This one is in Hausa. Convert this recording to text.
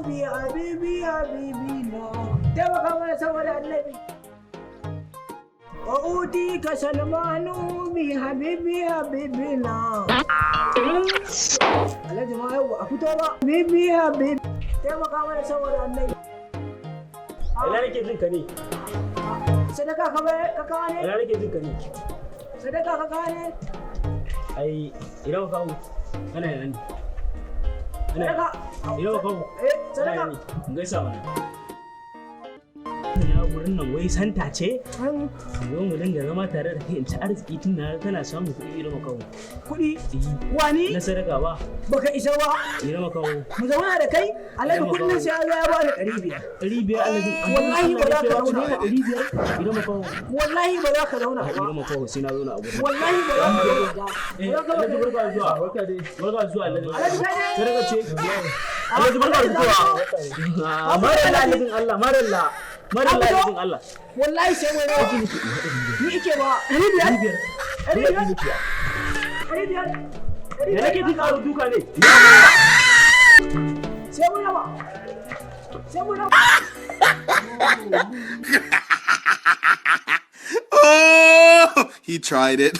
bi habibi na. Taimaka mana saboda annabi. Udi ka salmanu bi habibi na. Alhaji ma yau a fito ba. Habibi. Taimaka mana saboda annabi. Ina nake jin ka ne? Sadaka ka kawo ne? Ina nake jin ka ne? Sadaka ka kawo ne? Ai, ina ka kawo? Kana yana ne? Sadaka. Ina ka kawo? Sadaka. Gaisa mana. Ya wurin nan wai santa ce? Zo mu dinga zama tare da kai in ci arziki tun da kana samun kuɗi irin makawo. Kuɗi? Wani? Na sadaka ba. Baka isa ba. Irin makawo. Mu zauna da kai, Alhaji kullum sai Allah ya bani 500. 500 Alhaji. Wallahi ba za ka zauna ba. 500 irin makawo. Wallahi ba za ka zauna ba. Irin makawo sai na zauna a gurin. Wallahi ba za ka zauna ba. Alhaji barka da zuwa. Barka dai. Barka da zuwa Alhaji. Alhaji kai ne? Sadaka ce. Alhaji barka da zuwa. Maralla Alhaji Allah, maralla. Maralla Alhaji Allah. Wallahi sai mai rawa ni ike ba. 500. Da nake jin karo duka ne. Sai mu raba. Oh, he tried it.